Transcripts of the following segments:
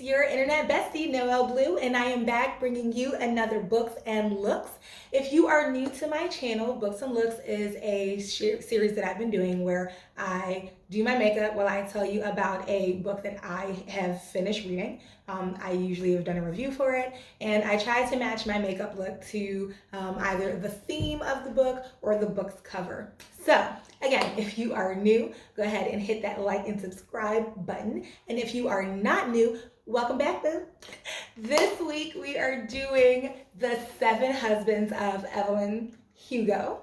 It's your internet bestie, Noel Bleu, and I am back bringing you another Books and Looks. If you are new to my channel, Books and Looks is a series that I've been doing where I do my makeup while I tell you about a book that I have finished reading. I usually have done a review for it, and I try to match my makeup look to either the theme of the book or the book's cover. So, again, if you are new, go ahead and hit that like and subscribe button. And if you are not new, welcome back, boo. This week we are doing The Seven Husbands of Evelyn Hugo.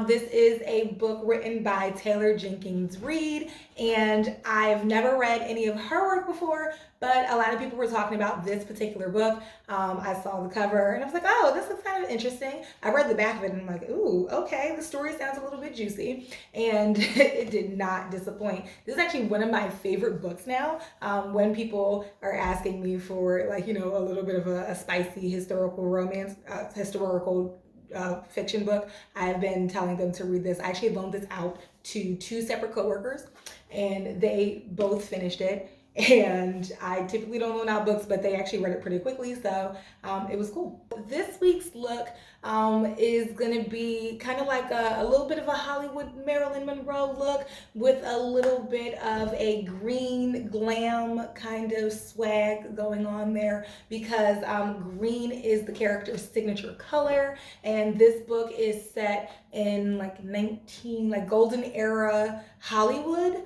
This is a book written by Taylor Jenkins Reid, and I've never read any of her work before, but a lot of people were talking about this particular book. I saw the cover and I was like, oh, this looks kind of interesting. I read the back of it and I'm like, ooh, okay, the story sounds a little bit juicy, and it did not disappoint. This is actually one of my favorite books now. When people are asking me for, like, you know, a little bit of a spicy historical romance, historical fiction book, I've been telling them to read this. I actually loaned this out to two separate coworkers, and they both finished it. And I typically don't loan out books, but they actually read it pretty quickly, so it was cool. This week's look is going to be kind of like a little bit of a Hollywood Marilyn Monroe look with a little bit of a green glam kind of swag going on there, because green is the character's signature color, and this book is set in like golden era Hollywood,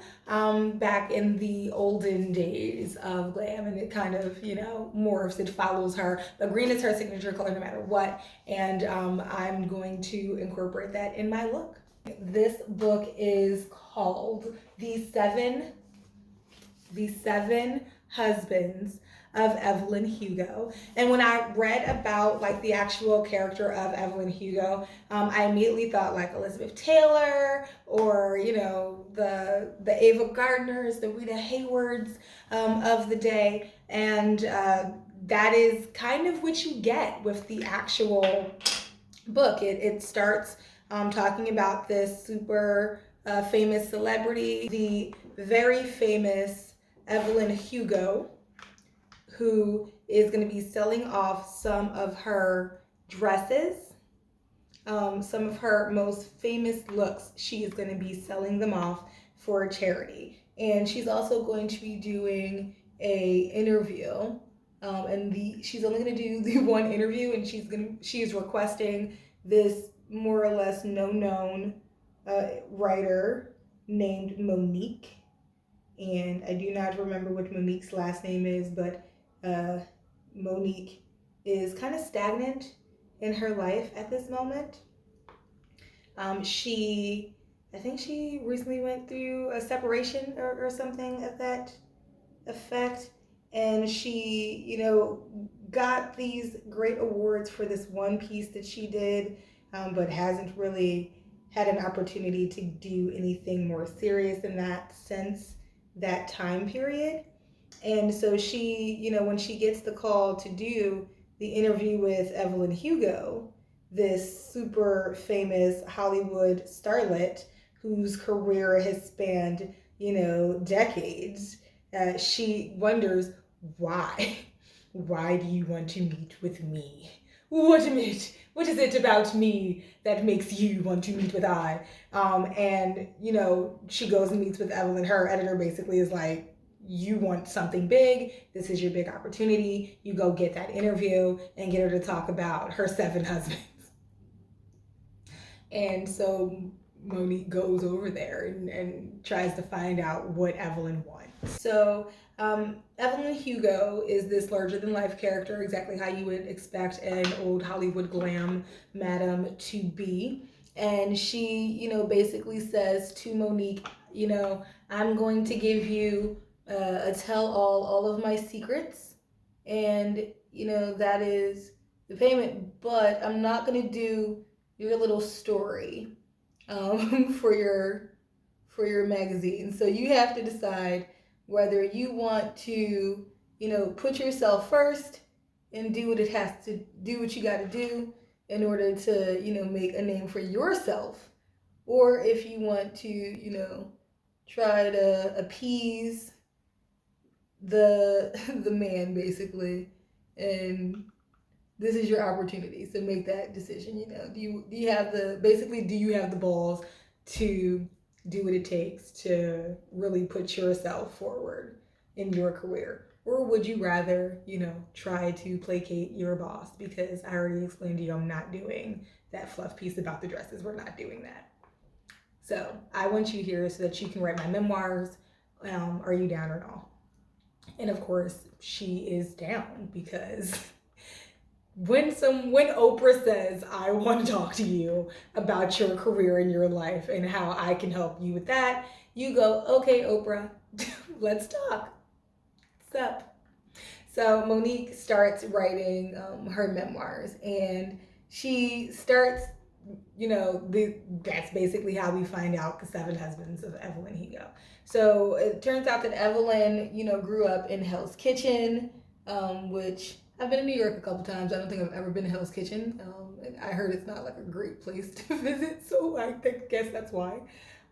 back in the olden days of glam, and it kind of, you know, morphs. It follows her, but green is her signature color no matter what, and I'm going to incorporate that in my look. This book is called The Seven Husbands of Evelyn Hugo. And when I read about like the actual character of Evelyn Hugo, I immediately thought like Elizabeth Taylor, or, you know, the Ava Gardners, the Rita Haywords of the day. And that is kind of what you get with the actual book. It starts talking about this super famous celebrity, the very famous Evelyn Hugo, who is going to be selling off some of her dresses, some of her most famous looks. She is going to be selling them off for charity, and she's also going to be doing a interview. She's only going to do the one interview, and she is requesting this more or less known writer named Monique, and I do not remember what Monique's last name is, but Monique is kind of stagnant in her life at this moment. I think she recently went through a separation or something of that effect, and she, you know, got these great awards for this one piece that she did, but hasn't really had an opportunity to do anything more serious in that since that time period. And so she, you know, when she gets the call to do the interview with Evelyn Hugo, this super famous Hollywood starlet whose career has spanned, you know, decades, she wonders why. Why do you want to meet with me? What is it about me that makes you want to meet with I? And, you know, she goes and meets with Evelyn. Her editor basically is like, you want something big, this is your big opportunity, you go get that interview and get her to talk about her seven husbands. And so Monique goes over there and tries to find out what Evelyn wants. So Evelyn Hugo is this larger-than-life character, exactly how you would expect an old Hollywood glam madam to be. And she, you know, basically says to Monique, you know, I'm going to give you a tell-all of my secrets, and, you know, that is the payment, but I'm not going to do your little story for your magazine. So you have to decide whether you want to, you know, put yourself first and do what you got to do in order to, you know, make a name for yourself, or if you want to, you know, try to appease the man basically, and this is your opportunity to make that decision. You know, do you have the basically do you have the balls to do what it takes to really put yourself forward in your career? Or would you rather, try to placate your boss? Because I already explained to you I'm not doing that fluff piece about the dresses. We're not doing that. So I want you here so that you can write my memoirs. Are you down or not? And of course, she is down because when Oprah says, I want to talk to you about your career and your life and how I can help you with that, you go, okay, Oprah, let's talk. What's up? So Monique starts writing her memoirs, and she starts, that's basically how we find out the 7 husbands of Evelyn Hugo. So it turns out that Evelyn, grew up in Hell's Kitchen, which I've been in New York a couple times. I don't think I've ever been to Hell's Kitchen. I heard it's not like a great place to visit, so I guess that's why.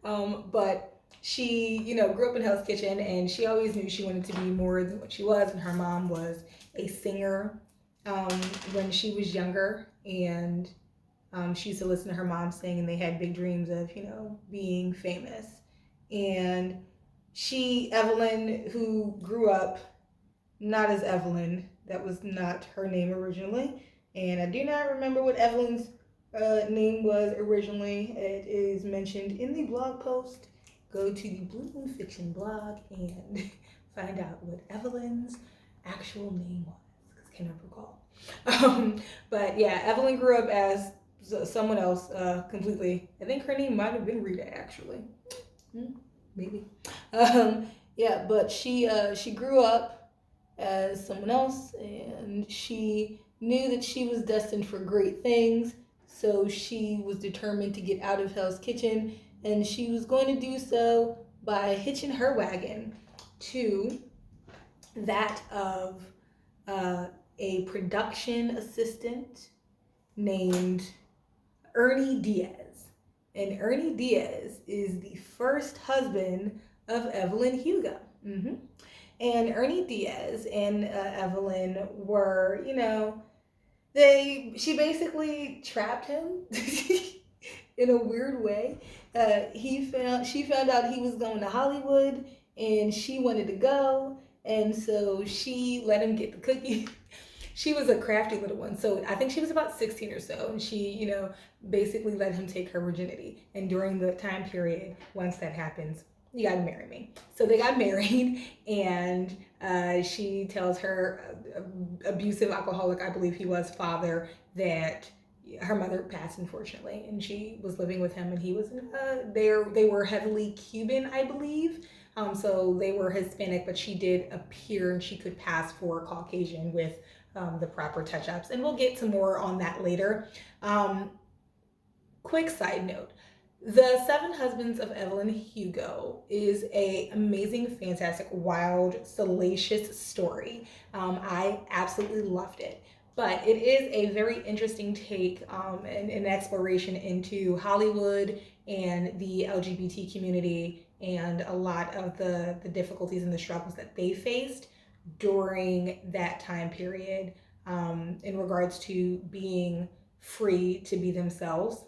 But she, grew up in Hell's Kitchen, and she always knew she wanted to be more than what she was. And her mom was a singer when she was younger, and she used to listen to her mom sing, and they had big dreams of, being famous. And Evelyn, who grew up not as Evelyn, that was not her name originally. And I do not remember what Evelyn's name was originally. It is mentioned in the blog post. Go to the Blue Moon Fiction blog and find out what Evelyn's actual name was, because I cannot recall. But yeah, Evelyn grew up as someone else completely. I think her name might have been Rita, actually. Maybe. Yeah, but she grew up as someone else, and she knew that she was destined for great things, so she was determined to get out of Hell's Kitchen, and she was going to do so by hitching her wagon to that of a production assistant named Ernie Diaz. And Ernie Diaz is the first husband of Evelyn Hugo. Mm-hmm. And Ernie Diaz and Evelyn were, she basically trapped him in a weird way. She found out he was going to Hollywood, and she wanted to go, and so she let him get the cookie. She was a crafty little one, so I think she was about 16 or so, and she, basically let him take her virginity. And during the time period, once that happens, you gotta marry me. So they got married, and she tells her abusive alcoholic, I believe he was, father, that her mother passed, unfortunately, and she was living with him, and he was they were heavily Cuban, I believe. So they were Hispanic, but she did appear, and she could pass for Caucasian with the proper touch-ups, and we'll get to more on that later. Quick side note. The 7 Husbands of Evelyn Hugo is an amazing, fantastic, wild, salacious story. I absolutely loved it. But it is a very interesting take and an exploration into Hollywood and the LGBT community and a lot of the difficulties and the struggles that they faced during that time period in regards to being free to be themselves.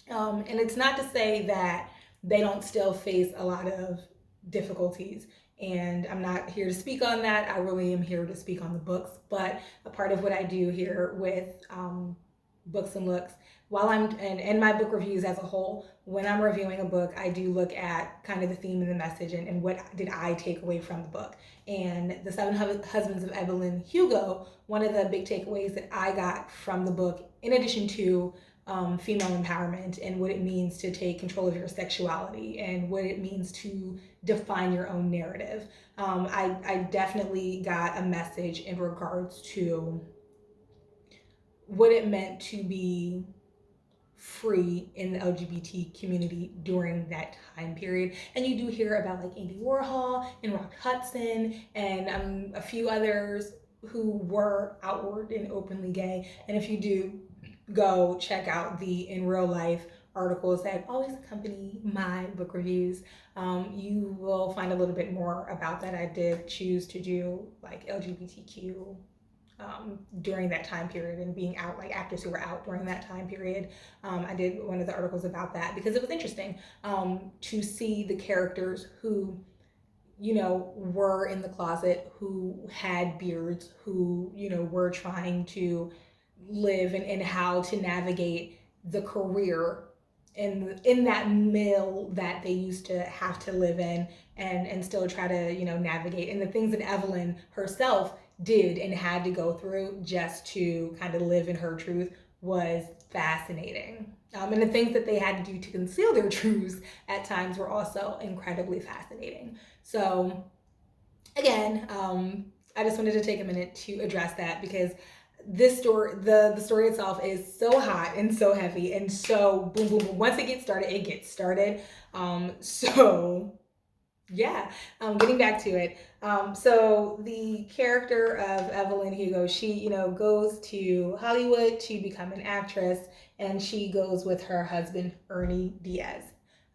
And it's not to say that they don't still face a lot of difficulties. And I'm not here to speak on that. I really am here to speak on the books. But a part of what I do here with Books and Looks, while and my book reviews as a whole, when I'm reviewing a book, I do look at kind of the theme and the message and what did I take away from the book. And The 7 Husbands of Evelyn Hugo, one of the big takeaways that I got from the book, in addition to female empowerment and what it means to take control of your sexuality and what it means to define your own narrative. I definitely got a message in regards to what it meant to be free in the LGBT community during that time period. And you do hear about like Andy Warhol and Rock Hudson and a few others who were outward and openly gay. And if you do, go check out the in real life articles that always accompany my book reviews, you will find a little bit more about that. I did choose to do like LGBTQ during that time period and being out, like actors who were out during that time period. I did one of the articles about that because it was interesting to see the characters who, you know, were in the closet, who had beards, who, you know, were trying to live and how to navigate the career in that mill that they used to have to live in and still try to, you know, navigate, and the things that Evelyn herself did and had to go through just to kind of live in her truth was fascinating. And the things that they had to do to conceal their truths at times were also incredibly fascinating. So again, I just wanted to take a minute to address that because this story, the story itself is so hot and so heavy and so boom, boom, boom. Once it gets started, it gets started. So yeah, getting back to it. So the character of Evelyn Hugo, she, you know, goes to Hollywood to become an actress, and she goes with her husband, Ernie Diaz.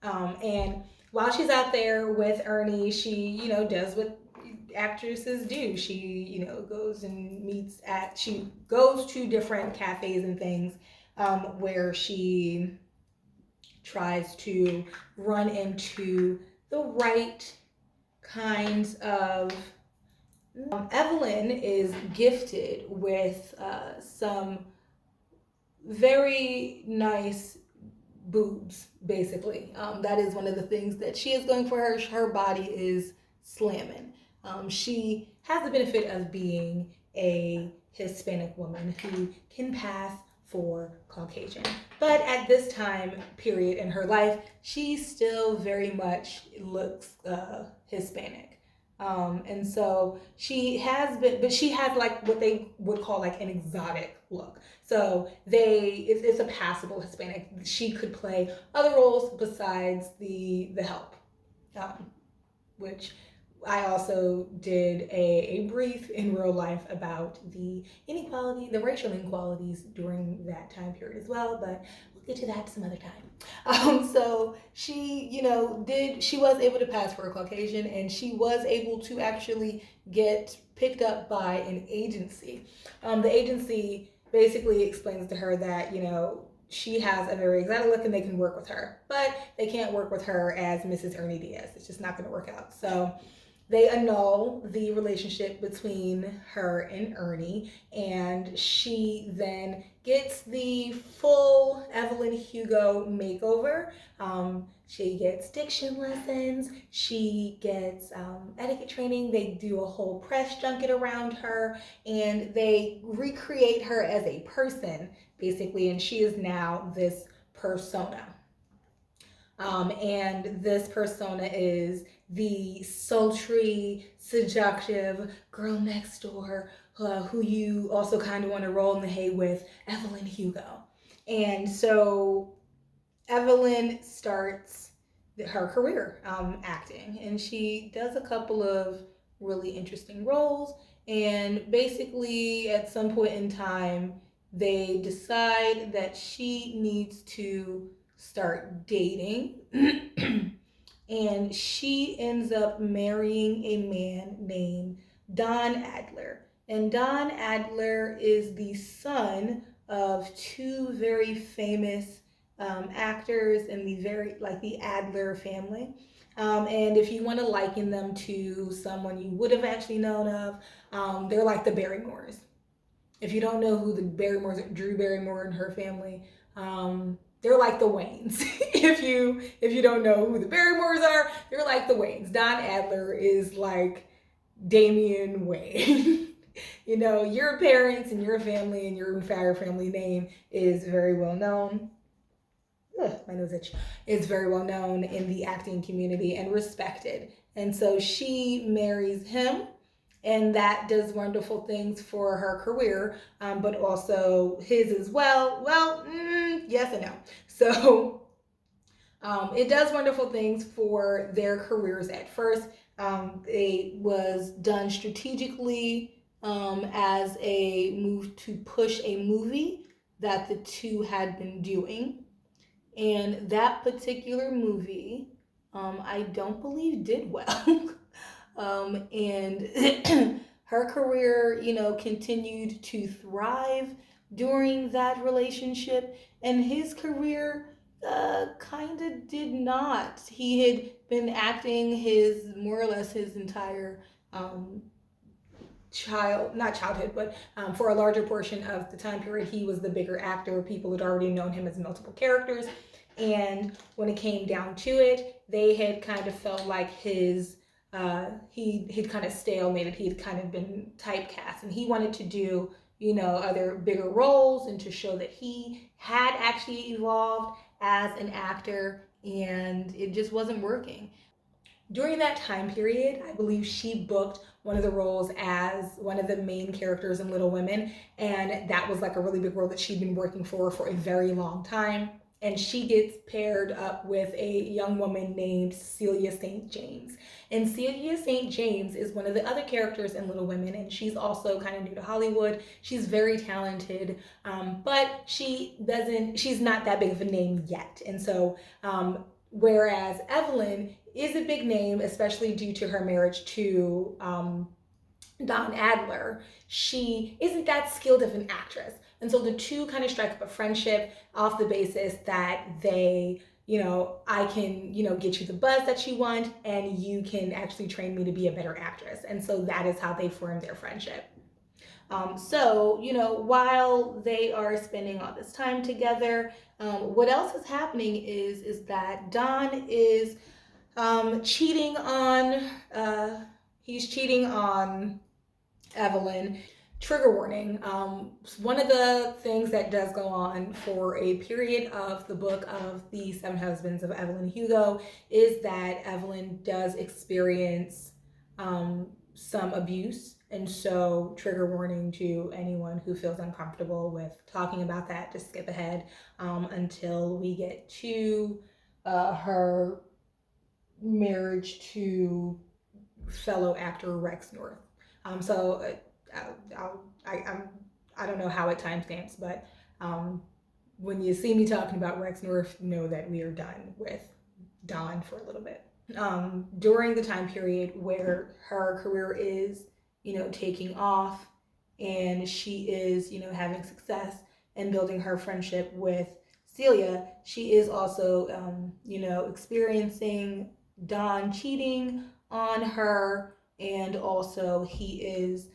And while she's out there with Ernie, she, you know, does what actresses do. She, you know, goes and she goes to different cafes and things where she tries to run into the right kinds of. Evelyn is gifted with some very nice boobs, basically. That is one of the things that she is going for. Her body is slamming. She has the benefit of being a Hispanic woman who can pass for Caucasian. But at this time period in her life, she still very much looks Hispanic. And so she has been, but she has like what they would call like an exotic look. So it's a passable Hispanic. She could play other roles besides the help, which I also did a brief in real life about the inequality, the racial inequalities during that time period as well, but we'll get to that some other time. So she, you know, she was able to pass for a Caucasian, and she was able to actually get picked up by an agency. The agency basically explains to her that, you know, she has a very exotic look and they can work with her, but they can't work with her as Mrs. Ernie Diaz. It's just not going to work out. So they annul the relationship between her and Ernie, and she then gets the full Evelyn Hugo makeover. She gets diction lessons, she gets etiquette training, they do a whole press junket around her, and they recreate her as a person, basically, and she is now this persona. And this persona is the sultry, seductive girl next door who you also kind of want to roll in the hay with, Evelyn Hugo. And so Evelyn starts her career acting, and she does a couple of really interesting roles. And basically, at some point in time, they decide that she needs to start dating. And she ends up marrying a man named Don Adler. And Don Adler is the son of two very famous actors in the Adler family. And if you want to liken them to someone you would have actually known of, they're like the Barrymores. If you don't know who the Barrymores, Drew Barrymore and her family, they're like the Waynes. if you don't know who the Barrymores are, they're like the Waynes. Don Adler is like Damian Wayne. You know, your parents and your family and your entire family name is very well known. Ugh, my nose itch. Is very well known in the acting community and respected. And so she marries him, and that does wonderful things for her career, but also his as well. Well, yes and no. So it does wonderful things for their careers at first. It was done strategically as a move to push a movie that the two had been doing. And that particular movie, I don't believe did well. And her career, continued to thrive during that relationship, and his career kind of did not. He had been acting his more or less his entire um, not childhood, but for a larger portion of the time period, he was the bigger actor. People had already known him as multiple characters. And when it came down to it, they had kind of felt like he'd kind of stalemated. He had kind of been typecast, and he wanted to do, other bigger roles and to show that he had actually evolved as an actor, and it just wasn't working. During that time period, I believe she booked one of the roles as one of the main characters in Little Women, and that was like a really big role that she'd been working for a very long time. And she gets paired up with a young woman named Celia St. James. And Celia St. James is one of the other characters in Little Women, and she's also kind of new to Hollywood. She's very talented, but she's not that big of a name yet. And so, whereas Evelyn is a big name, especially due to her marriage to Don Adler, she isn't that skilled of an actress. And so the two kind of strike up a friendship off the basis that they, I can, get you the buzz that you want, and you can actually train me to be a better actress. And so that is how they form their friendship. While they are spending all this time together, what else is happening is that Don is cheating on, he's cheating on Evelyn. Trigger warning. One of the things that does go on for a period of the book of The Seven Husbands of Evelyn Hugo is that Evelyn does experience some abuse. And so, trigger warning to anyone who feels uncomfortable with talking about that, just skip ahead until we get to her marriage to fellow actor Rex North. I don't know how it timestamps, but when you see me talking about Rex North, know that we are done with Don for a little bit. During the time period where her career is, taking off, and she is, having success and building her friendship with Celia, she is also, experiencing Don cheating on her, and also he is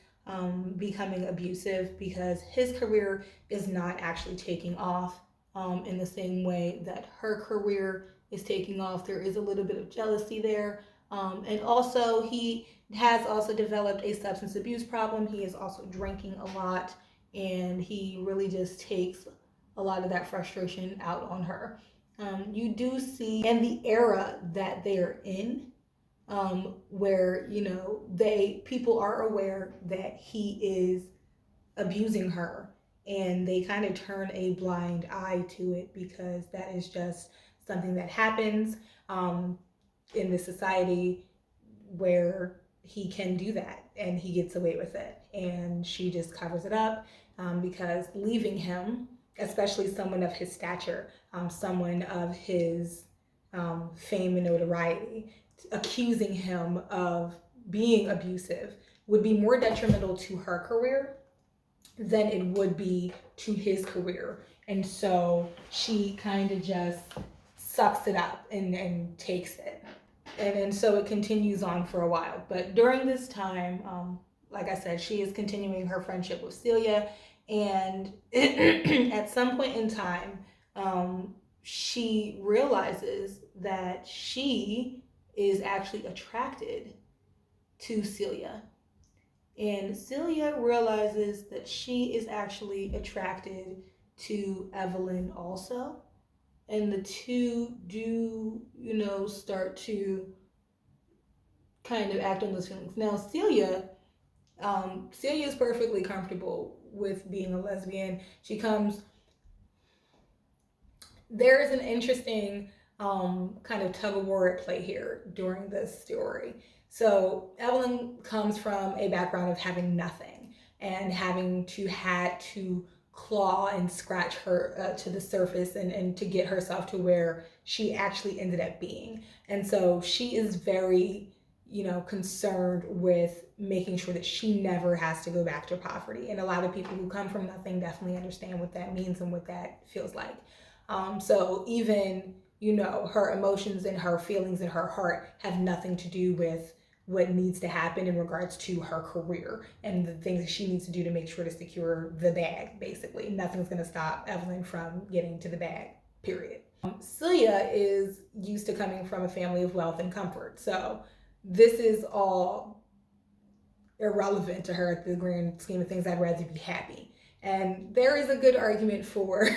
becoming abusive because his career is not actually taking off in the same way that her career is taking off. There is a little bit of jealousy there. And also he has also developed a substance abuse problem. He is also drinking a lot, and he really just takes a lot of that frustration out on her. You do see in the era that they're in, where people are aware that he is abusing her, and they kind of turn a blind eye to it because that is just something that happens in this society where he can do that and he gets away with it, and she just covers it up because leaving him, especially someone of his stature, someone of his fame and notoriety, accusing him of being abusive would be more detrimental to her career than it would be to his career. And so she kind of just sucks it up and takes it. And so it continues on for a while. But during this time, like I said, she is continuing her friendship with Celia. And at some point in time, she realizes that she is actually attracted to Celia. And Celia realizes that she is actually attracted to Evelyn also. And the two do, start to kind of act on those feelings. Now, Celia is perfectly comfortable with being a lesbian. There is an interesting kind of tug of war at play here during this story. So Evelyn comes from a background of having nothing and having had to claw and scratch her to the surface and to get herself to where she actually ended up being. And so she is very, concerned with making sure that she never has to go back to poverty. And a lot of people who come from nothing definitely understand what that means and what that feels like. So even, her emotions and her feelings in her heart have nothing to do with what needs to happen in regards to her career and the things that she needs to do to make sure to secure the bag, basically. Nothing's going to stop Evelyn from getting to the bag, period. Celia is used to coming from a family of wealth and comfort. So this is all irrelevant to her at the grand scheme of things. I'd rather be happy. And there is a good argument for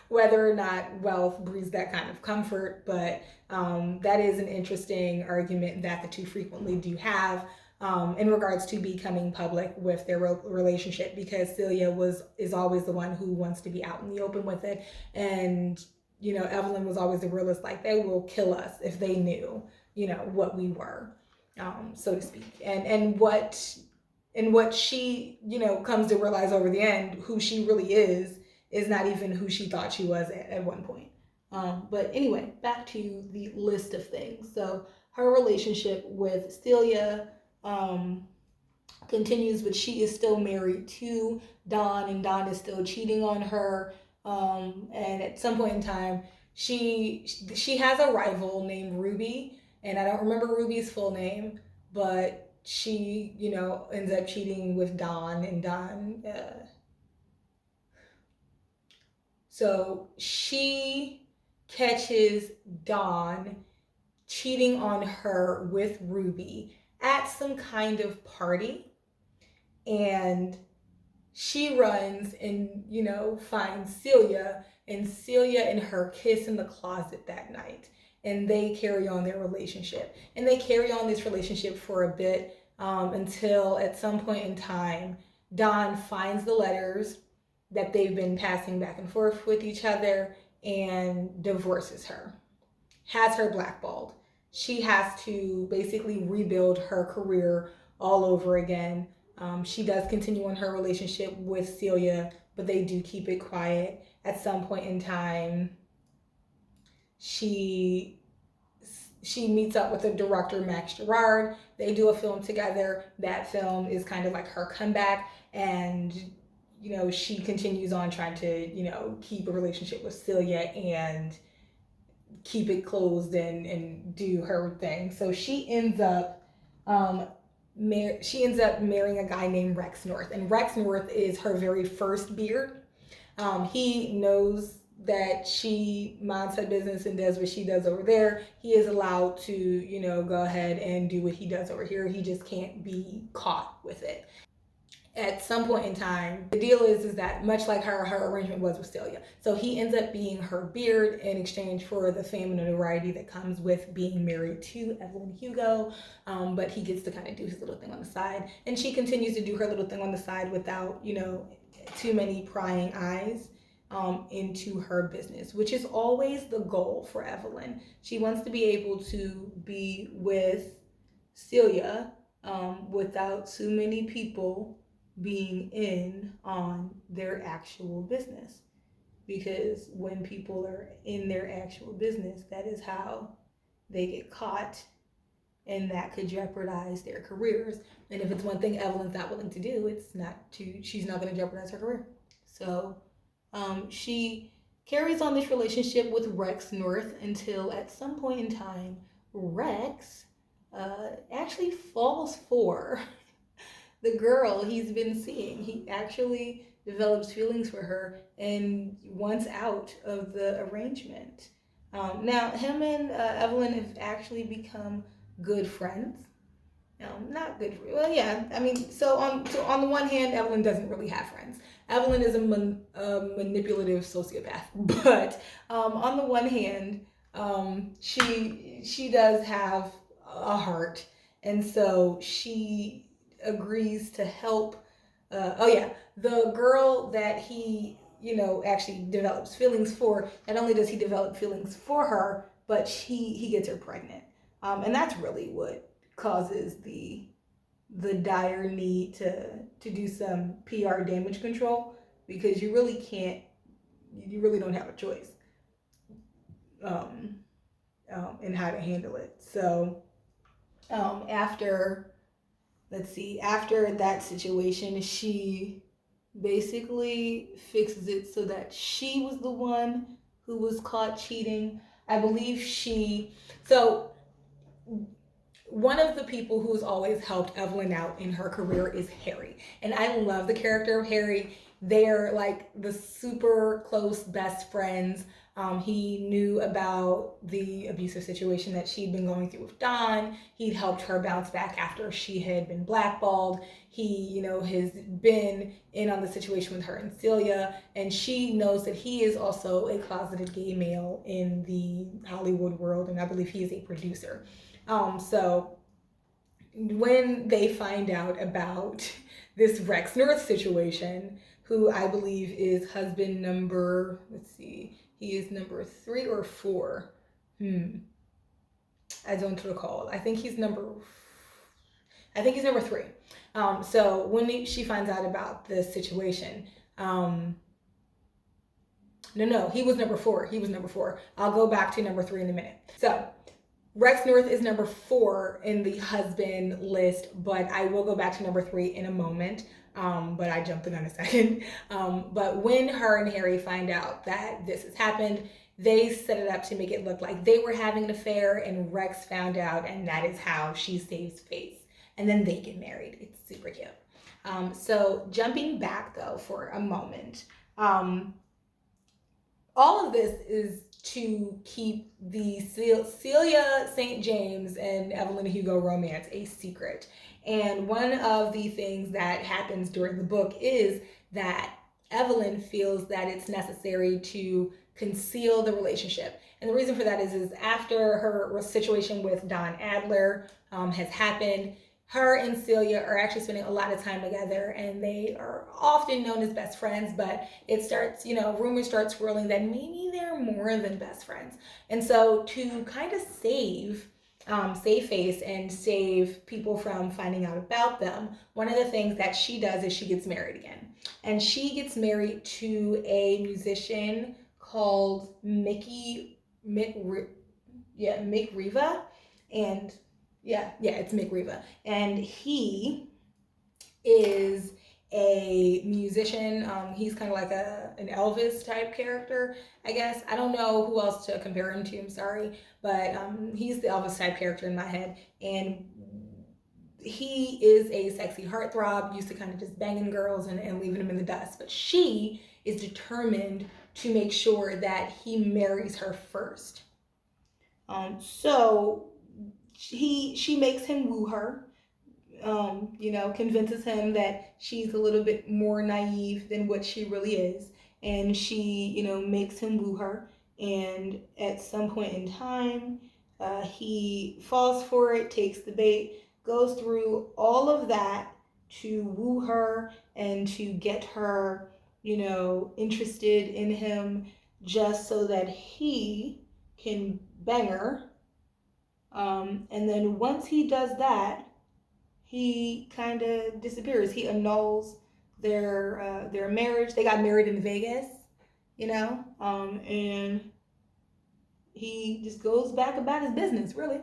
whether or not wealth breeds that kind of comfort, but that is an interesting argument that the two frequently do have in regards to becoming public with their relationship, because Celia is always the one who wants to be out in the open with it. And, Evelyn was always the realist, like they will kill us if they knew, what we were, so to speak. And what she, comes to realize over the end, who she really is not even who she thought she was at one point. But anyway, back to the list of things. So her relationship with Celia continues, but she is still married to Don, and Don is still cheating on her. And at some point in time, she has a rival named Ruby, and I don't remember Ruby's full name, but she, ends up cheating with Don, and Don, so she catches Don cheating on her with Ruby at some kind of party, and she runs and, finds Celia, and Celia and her kiss in the closet that night. And they carry on their relationship. And they carry on this relationship for a bit until at some point in time, Don finds the letters that they've been passing back and forth with each other and divorces her, has her blackballed. She has to basically rebuild her career all over again. She does continue on her relationship with Celia, but they do keep it quiet. At some point in time, she meets up with the director, Max Gerard. They do a film together. That film is kind of like her comeback, and she continues on trying to keep a relationship with Celia and keep it closed and do her thing. So she ends up marrying a guy named Rex North, and Rex North is her very first beard. He knows that she minds her business and does what she does over there. He is allowed to, go ahead and do what he does over here. He just can't be caught with it. At some point in time, the deal is that much like her arrangement was with Celia. So he ends up being her beard in exchange for the fame and notoriety that comes with being married to Evelyn Hugo. But he gets to kind of do his little thing on the side. And she continues to do her little thing on the side without, too many prying eyes into her business, which is always the goal for Evelyn. She wants to be able to be with Celia without too many people being in on their actual business, because when people are in their actual business, that is how they get caught, and that could jeopardize their careers. And if it's one thing Evelyn's not willing to do, she's not going to jeopardize her career. So she carries on this relationship with Rex North until at some point in time, Rex actually falls for the girl he's been seeing. He actually develops feelings for her and wants out of the arrangement. Now, him and Evelyn have actually become good friends. Not good. Well, yeah. I mean, so on the one hand, Evelyn doesn't really have friends. Evelyn is a manipulative sociopath, but on the one hand, she does have a heart, and so she agrees to help. The girl that he actually develops feelings for. Not only does he develop feelings for her, but he gets her pregnant, and that's really what causes the dire need to do some PR damage control, because you really can't, you really don't have a choice in how to handle it. So after, let's see, after that situation, she basically fixes it so that she was the one who was caught cheating. I believe so one of the people who's always helped Evelyn out in her career is Harry. And I love the character of Harry. They're like the super close best friends. He knew about the abusive situation that she'd been going through with Don. He'd helped her bounce back after she had been blackballed. He, has been in on the situation with her and Celia. And she knows that he is also a closeted gay male in the Hollywood world. And I believe he is a producer. So when they find out about this Rex North situation, who I believe is husband number, let's see, he is number 3 or 4. I don't recall. I think he's number 3. So when she finds out about this situation, no, he was number 4. I'll go back to number 3 in a minute. So Rex North is number 4 in the husband list, but I will go back to number 3 in a moment. But I jumped the gun a second. But when her and Harry find out that this has happened, they set it up to make it look like they were having an affair, and Rex found out, and that is how she saves face. And then they get married. It's super cute. So jumping back though for a moment, all of this is to keep the Celia St. James and Evelyn Hugo romance a secret. And one of the things that happens during the book is that Evelyn feels that it's necessary to conceal the relationship. And the reason for that is after her situation with Don Adler has happened, her and Celia are actually spending a lot of time together, and they are often known as best friends, but it starts, rumors start swirling that maybe they're more than best friends. And so to kind of save face and save people from finding out about them, one of the things that she does is she gets married again. And she gets married to a musician called Mick Riva, and it's Mick Riva. And he is a musician. He's kind of like an Elvis type character, I guess. I don't know who else to compare him to, I'm sorry. But he's the Elvis type character in my head. And he is a sexy heartthrob, used to kind of just banging girls and leaving them in the dust. But she is determined to make sure that he marries her first. So she makes him woo her, convinces him that she's a little bit more naive than what she really is. And she, makes him woo her. And at some point in time, he falls for it, takes the bait, goes through all of that to woo her and to get her, interested in him, just so that he can bang her. And then once he does that, he kind of disappears. He annuls their marriage. They got married in Vegas, and he just goes back about his business, really.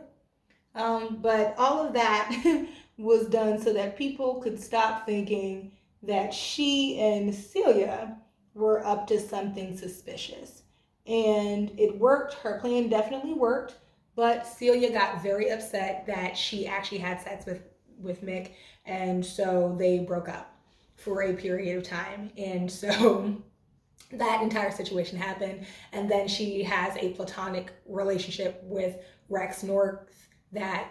But all of that was done so that people could stop thinking that she and Celia were up to something suspicious. And it worked. Her plan definitely worked. But Celia got very upset that she actually had sex with Mick, and so they broke up for a period of time. And so that entire situation happened, and then she has a platonic relationship with Rex North but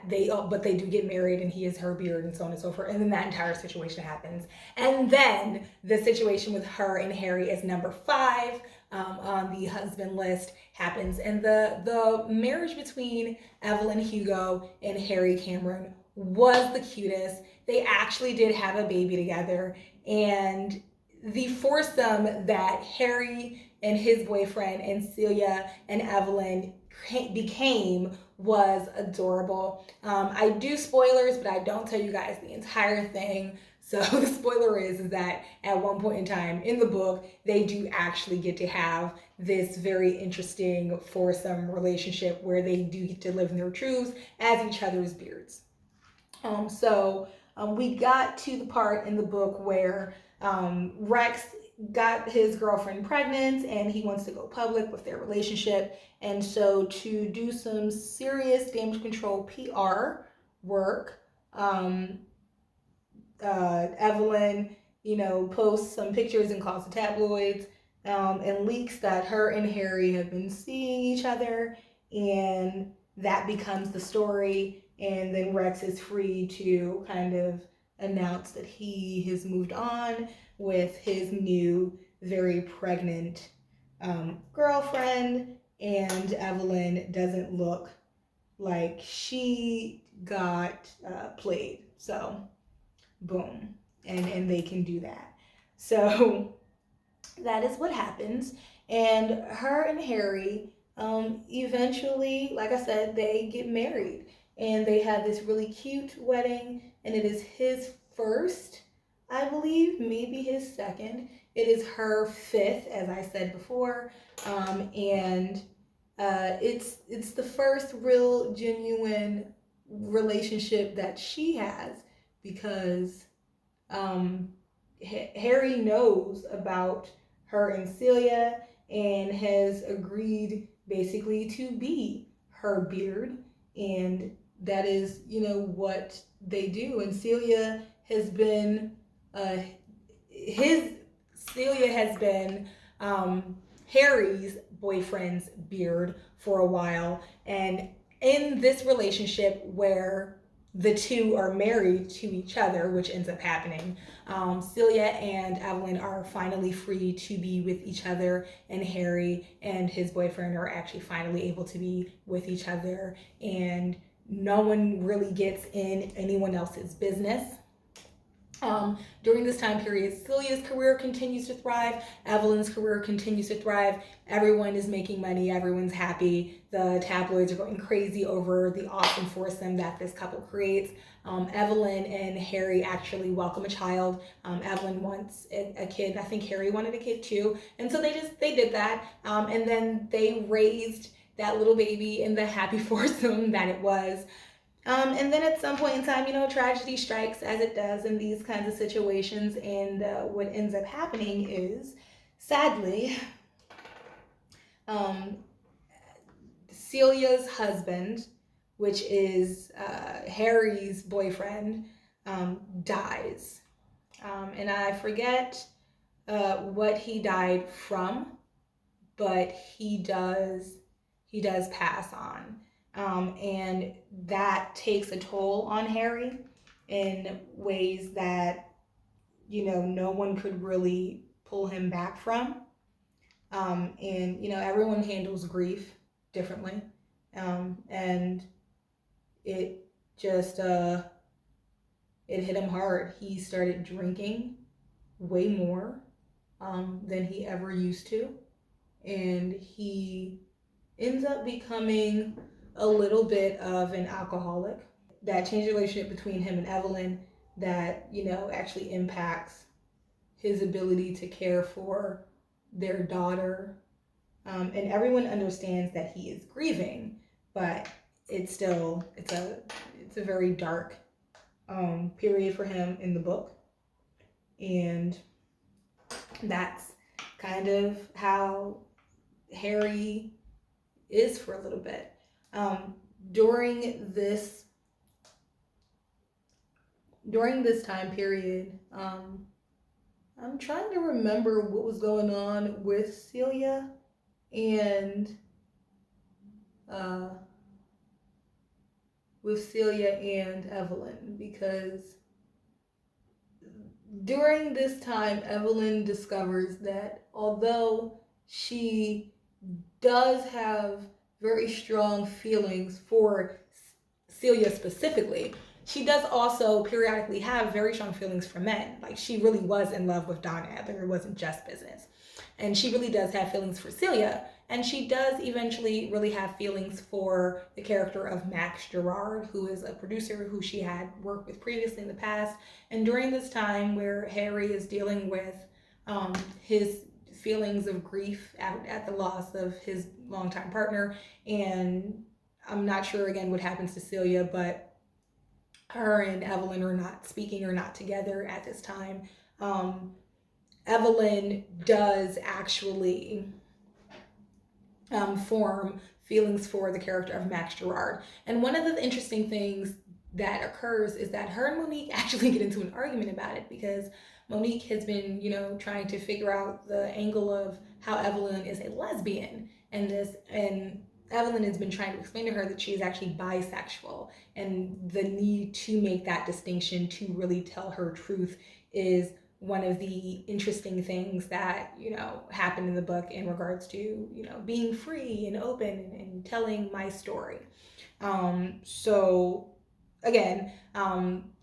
they do get married, and he is her beard, and so on and so forth. And then that entire situation happens. And then the situation with her and Harry is number 5 on the husband list happens. And the marriage between Evelyn Hugo and Harry Cameron was the cutest. They actually did have a baby together, and the foursome that Harry and his boyfriend and Celia and Evelyn became was adorable. I do spoilers, but I don't tell you guys the entire thing. So the spoiler is that at one point in time in the book, they do actually get to have this very interesting foursome relationship where they do get to live in their truths as each other's beards. We got to the part in the book where Rex got his girlfriend pregnant and he wants to go public with their relationship. And so, to do some serious damage control PR work, Evelyn, posts some pictures and calls the tabloids, and leaks that her and Harry have been seeing each other, and that becomes the story. And then Rex is free to kind of announce that he has moved on with his new, very pregnant girlfriend, and Evelyn doesn't look like she got played. So, boom. And they can do that. So, that is what happens. And her and Harry eventually, like I said, they get married. And they have this really cute wedding. And it is his first, I believe, maybe his second. It is her fifth, as I said before. It's the first real, genuine relationship that she has, because Harry knows about her and Celia and has agreed basically to be her beard, and that is, what they do. And Celia has been Harry's boyfriend's beard for a while, and in this relationship where the two are married to each other, which ends up happening, Celia and Evelyn are finally free to be with each other, and Harry and his boyfriend are actually finally able to be with each other, and no one really gets in anyone else's business. During this time period, Celia's career continues to thrive. Evelyn's career continues to thrive. Everyone is making money. Everyone's happy. The tabloids are going crazy over the awesome foursome that this couple creates. Evelyn and Harry actually welcome a child. Evelyn wants a kid. I think Harry wanted a kid too. And so they did that. And then they raised that little baby in the happy foursome that it was. And then at some point in time, tragedy strikes, as it does in these kinds of situations. And what ends up happening is, sadly, Celia's husband, which is Harry's boyfriend, dies. And I forget what he died from, but he does pass on. And that takes a toll on Harry in ways that, no one could really pull him back from. And everyone handles grief differently. And it just, it hit him hard. He started drinking way more than he ever used to. And he ends up becoming a little bit of an alcoholic. That changed the relationship between him and Evelyn that, actually impacts his ability to care for their daughter. And everyone understands that he is grieving, but it's a very dark period for him in the book. And that's kind of how Harry is for a little bit. During this time period, I'm trying to remember what was going on with Celia and Evelyn, because during this time, Evelyn discovers that although she does have very strong feelings for Celia specifically, she does also periodically have very strong feelings for men. Like, she really was in love with Don Adler. It wasn't just business. And she really does have feelings for Celia. And she does eventually really have feelings for the character of Max Gerard, who is a producer who she had worked with previously in the past. And during this time where Harry is dealing with his feelings of grief at the loss of his longtime partner, and I'm not sure again what happens to Celia, but her and Evelyn are not speaking or not together at this time. Evelyn does actually form feelings for the character of Max Gerard. And one of the interesting things that occurs is that her and Monique actually get into an argument about it, because Monique has been, trying to figure out the angle of how Evelyn is a lesbian, and Evelyn has been trying to explain to her that she is actually bisexual, and the need to make that distinction to really tell her truth is one of the interesting things that, happened in the book in regards to, being free and open and telling my story. So again,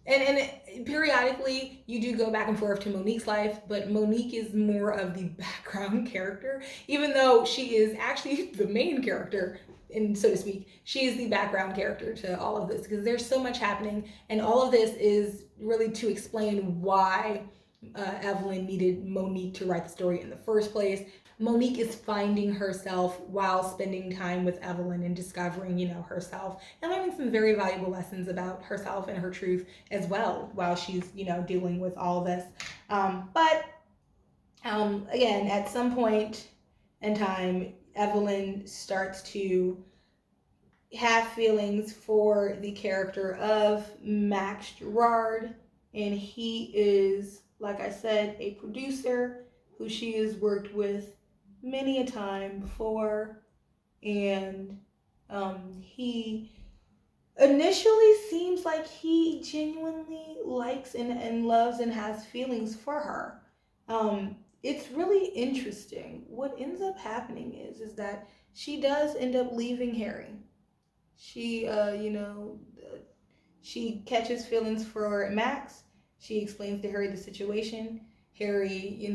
and periodically you do go back and forth to Monique's life, but Monique is more of the background character, even though she is actually the main character, and so to speak. She is the background character to all of this, because there's so much happening, and all of this is really to explain why Evelyn needed Monique to write the story in the first place. Monique is finding herself while spending time with Evelyn and discovering, herself, and learning some very valuable lessons about herself and her truth as well while she's, dealing with all this. But again, at some point in time, Evelyn starts to have feelings for the character of Max Gerard, and he is, like I said, a producer who she has worked with many a time before, and he initially seems like he genuinely likes and loves and has feelings for her. It's really interesting. What ends up happening is that she does end up leaving Harry. She, she catches feelings for Max. She explains to Harry the situation. Harry,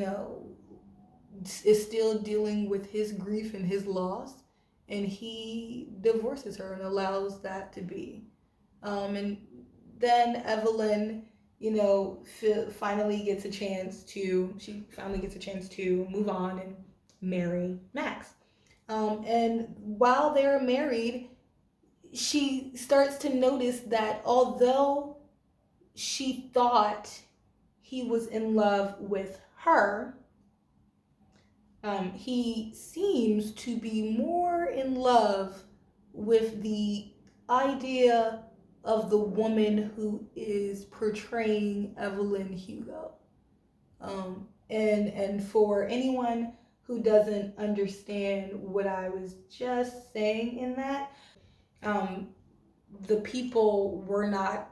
is still dealing with his grief and his loss, and he divorces her and allows that to be. And then Evelyn, finally gets a chance to move on and marry Max. And while they're married, she starts to notice that although she thought he was in love with her, he seems to be more in love with the idea of the woman who is portraying Evelyn Hugo. And for anyone who doesn't understand what I was just saying in that, the people were not,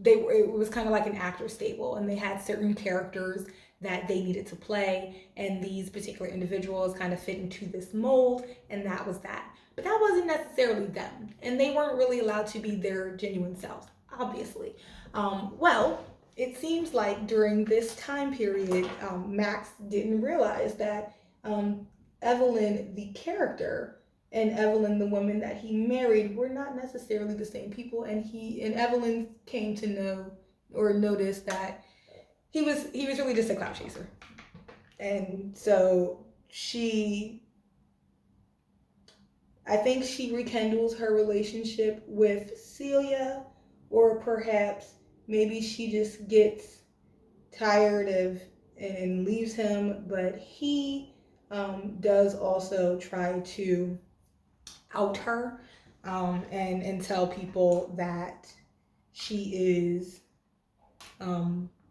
it was kind of like an actor stable, and they had certain characters that they needed to play, and these particular individuals kind of fit into this mold, and that was that. But that wasn't necessarily them, and they weren't really allowed to be their genuine selves, obviously. Well, it seems like during this time period, Max didn't realize that Evelyn, the character, and Evelyn, the woman that he married, were not necessarily the same people, and Evelyn came to know or notice that he was really just a clout chaser. And so I think she rekindles her relationship with Celia, or perhaps maybe she just gets tired of and leaves him, but he does also try to out her and tell people that she is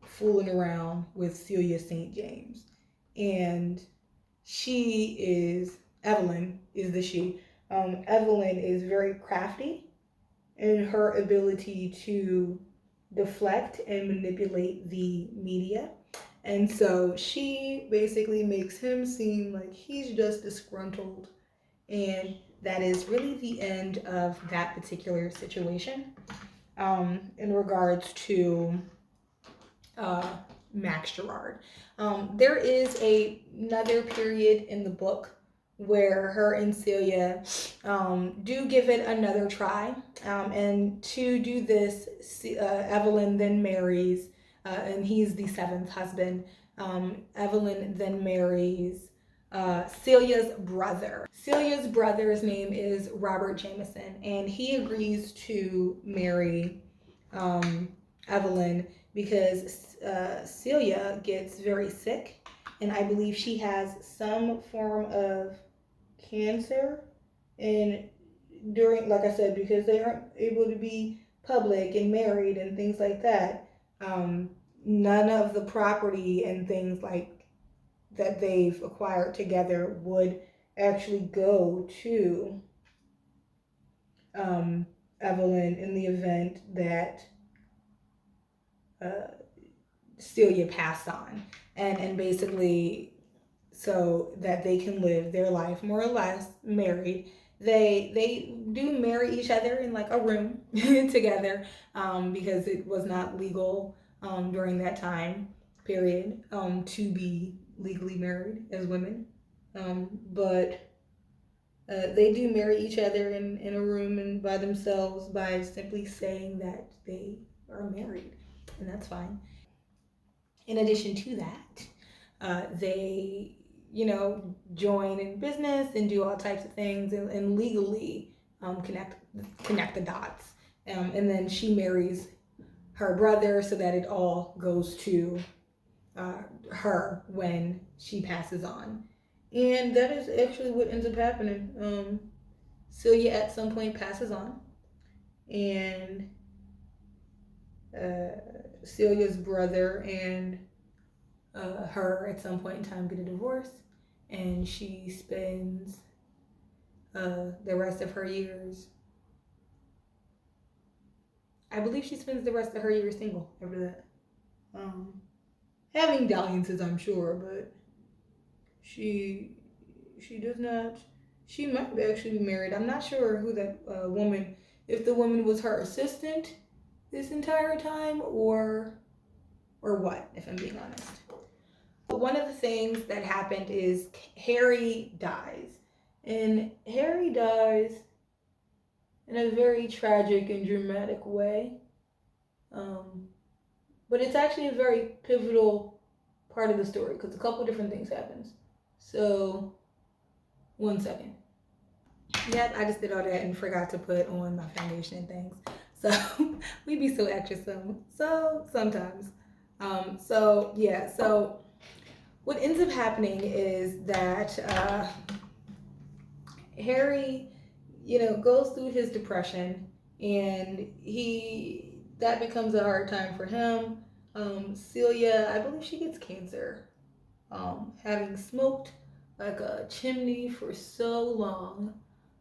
fooling around with Celia St. James. And Evelyn is the she. Evelyn is very crafty in her ability to deflect and manipulate the media. And so she basically makes him seem like he's just disgruntled, and that is really the end of that particular situation. in regards to Max Gerard. There is another period in the book where her and Celia do give it another try. And to do this, Evelyn then marries, and he's the seventh husband. Evelyn then marries Celia's brother. Celia's brother's name is Robert Jameson, and he agrees to marry Evelyn because Celia gets very sick, and I believe she has some form of cancer. And during, like I said, because they aren't able to be public and married and things like that, none of the property and things like that they've acquired together would actually go to Evelyn in the event that Celia passed on, and basically so that they can live their life more or less married. They do marry each other in like a room together, because it was not legal during that time period to be legally married as women, but they do marry each other in a room and by themselves by simply saying that they are married, and that's fine. In addition to that, they, join in business and do all types of things and legally connect the dots. And then she marries her brother so that it all goes to her when she passes on. And that is actually what ends up happening. Celia at some point passes on, and Celia's brother and her at some point in time get a divorce, and she spends the rest of her years. I believe she spends the rest of her years single after that. Having dalliances, I'm sure, but she does not. She might actually be married. I'm not sure who that woman. If the woman was her assistant this entire time, or what. If I'm being honest. One of the things that happened is Harry dies. And Harry dies in a very tragic and dramatic way. But it's actually a very pivotal part of the story because a couple different things happens. So, one second. Yep, I just did all that and forgot to put on my foundation and things. So, we be so extra sometimes. So what ends up happening is that Harry, goes through his depression, and that becomes a hard time for him. Celia, I believe she gets cancer, having smoked like a chimney for so long.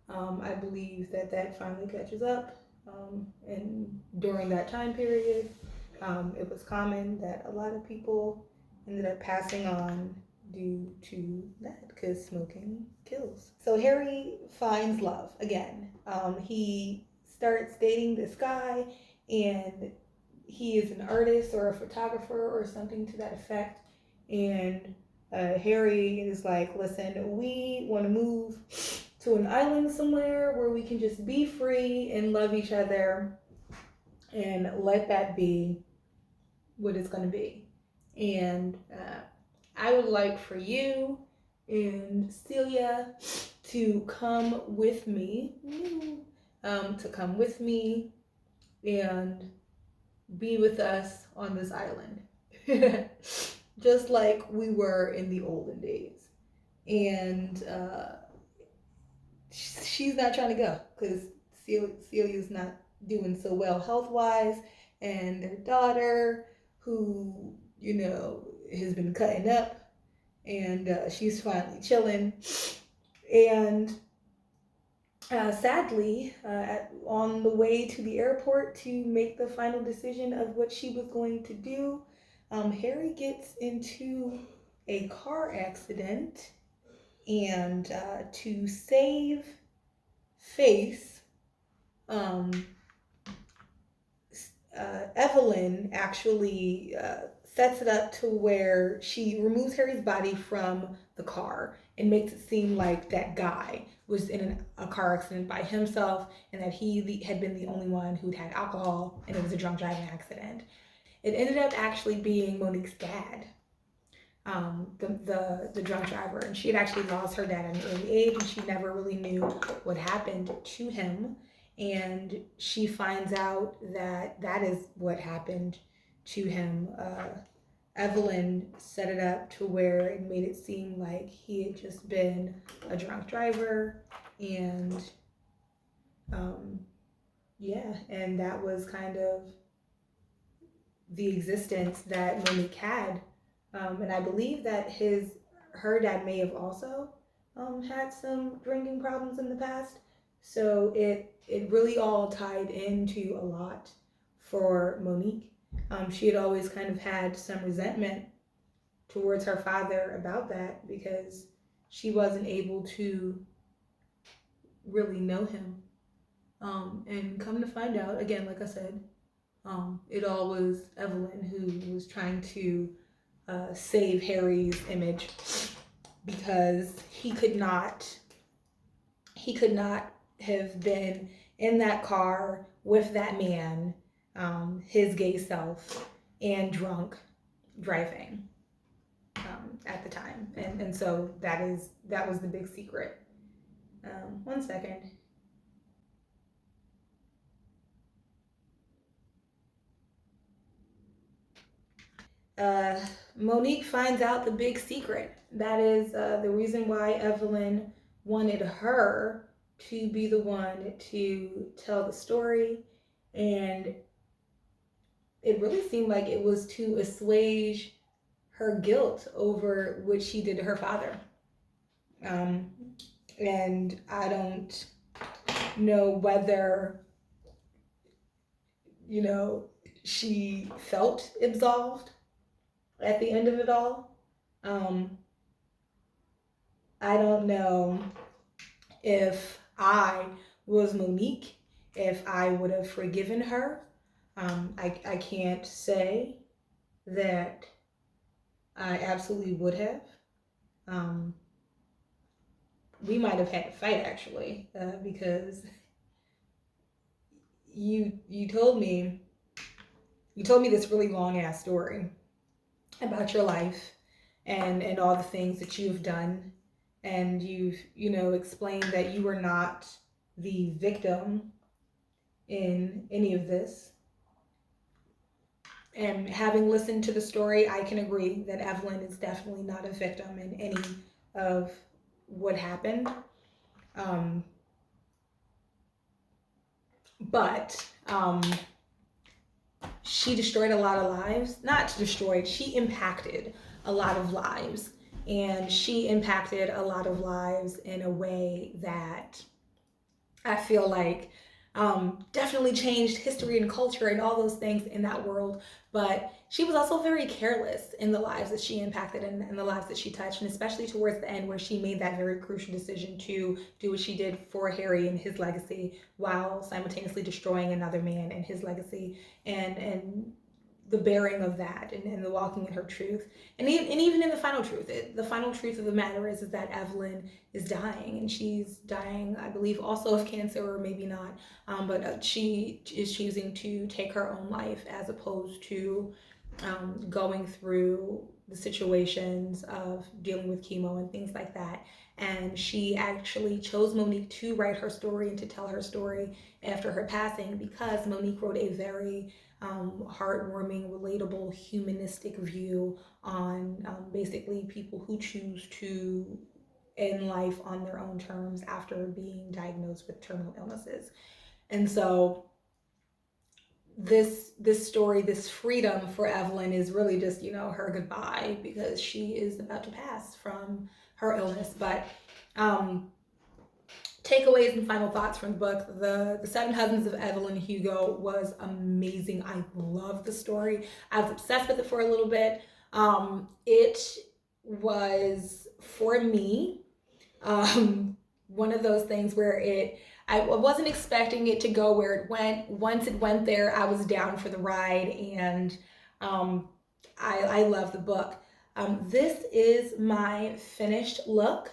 I believe that finally catches up, and during that time period, it was common that a lot of people ended up passing on due to that because smoking kills. So Harry finds love again. He starts dating this guy, and he is an artist or a photographer or something to that effect. And Harry is like, listen, we want to move to an island somewhere where we can just be free and love each other and let that be what it's going to be. And I would like for you and Celia to come with me, and be with us on this island, just like we were in the olden days. And she's not trying to go because Celia's not doing so well health-wise, and their daughter, who has been cutting up, and she's finally chilling. And sadly, on the way to the airport to make the final decision of what she was going to do, Harry gets into a car accident, and to save face, Evelyn actually sets it up to where she removes Harry's body from the car and makes it seem like that guy was in a car accident by himself, and that had been the only one who'd had alcohol, and it was a drunk driving accident. It ended up actually being Monique's dad, the drunk driver, and she had actually lost her dad at an early age, and she never really knew what happened to him. And she finds out that that is what happened to him. Evelyn set it up to where it made it seem like he had just been a drunk driver, and yeah, and that was kind of the existence that Monique had. And I believe that her dad may have also had some drinking problems in the past. So it really all tied into a lot for Monique. She had always kind of had some resentment towards her father about that, because she wasn't able to really know him. And come to find out, again, like I said, it all was Evelyn who was trying to save Harry's image, because he could not have been in that car with that man, his gay self, and drunk driving at the time, and so that was the big secret. One second. Monique finds out the big secret. That is the reason why Evelyn wanted her to be the one to tell the story. And it really seemed like it was to assuage her guilt over what she did to her father. And I don't know whether, she felt absolved at the end of it all. I don't know if I was Monique, if I would have forgiven her. I can't say that I absolutely would have. We might have had to fight, actually, because you told me this really long ass story about your life and all the things that you've done, and you've explained that you were not the victim in any of this. And having listened to the story, I can agree that Evelyn is definitely not a victim in any of what happened. But she destroyed a lot of lives. Not destroyed, she impacted a lot of lives. And she impacted a lot of lives in a way that I feel like definitely changed history and culture and all those things in that world. But she was also very careless in the lives that she impacted and the lives that she touched, and especially towards the end, where she made that very crucial decision to do what she did for Harry and his legacy, while simultaneously destroying another man and his legacy, and the bearing of that, and the walking in her truth, and even in the final truth. The final truth of the matter is that Evelyn is dying, and she's dying, I believe, also of cancer, or maybe not, but she is choosing to take her own life, as opposed to going through the situations of dealing with chemo and things like that. And she actually chose Monique to write her story and to tell her story after her passing, because Monique wrote a very heartwarming, relatable, humanistic view on basically people who choose to end life on their own terms after being diagnosed with terminal illnesses. And so this story, this freedom for Evelyn, is really just, her goodbye, because she is about to pass from her illness. But takeaways and final thoughts from the book. The Seven Husbands of Evelyn Hugo was amazing. I loved the story. I was obsessed with it for a little bit. It was, for me, one of those things where I wasn't expecting it to go where it went. Once it went there, I was down for the ride, and I love the book. This is my finished look.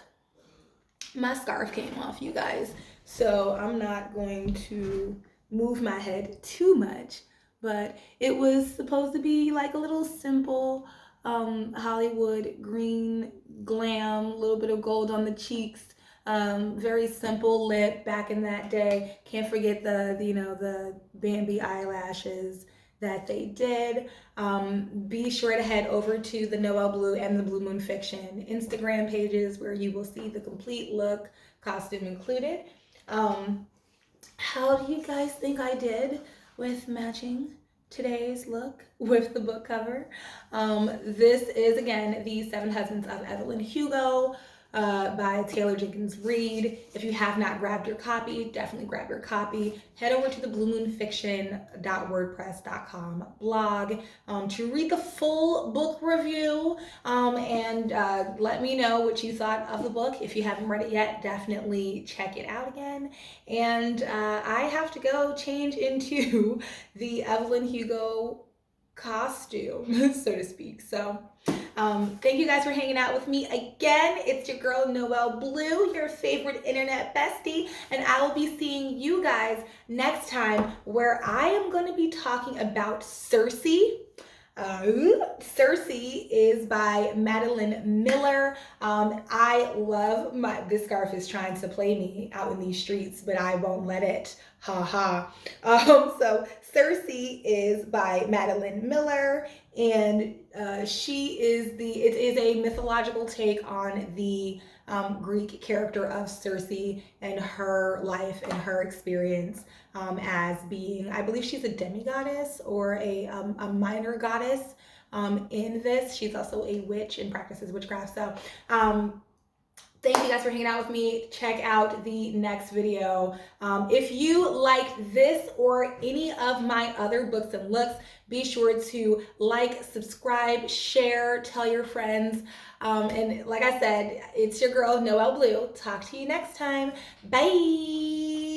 My scarf came off, you guys, so I'm not going to move my head too much, but it was supposed to be like a little simple Hollywood Green Glam, a little bit of gold on the cheeks, very simple lip back in that day. Can't forget the Bambi eyelashes that they did. Be sure to head over to the Noel Bleu and the Blue Moon Fiction Instagram pages, where you will see the complete look, costume included. How do you guys think I did with matching today's look with the book cover? This is, again, The Seven Husbands of Evelyn Hugo by Taylor Jenkins Reid. If you have not grabbed your copy, definitely grab your copy. Head over to the bluemoonfiction.wordpress.com blog to read the full book review, and let me know what you thought of the book. If you haven't read it yet, definitely check it out again. And I have to go change into the Evelyn Hugo costume, so to speak. So thank you guys for hanging out with me again. It's your girl Noel Bleu, your favorite internet bestie, and I will be seeing you guys next time, where I am going to be talking about Circe. Circe is by Madeline Miller. I love this scarf is trying to play me out in these streets, but I won't let it. Ha ha. So Circe is by Madeline Miller, and it is a mythological take on the Greek character of Circe and her life and her experience as being, I believe she's a demigoddess or a minor goddess in this. She's also a witch and practices witchcraft. So thank you guys for hanging out with me. Check out the next video. If you like this or any of my other books and looks, be sure to like, subscribe, share, tell your friends. And like I said, it's your girl, Noel Bleu. Talk to you next time. Bye.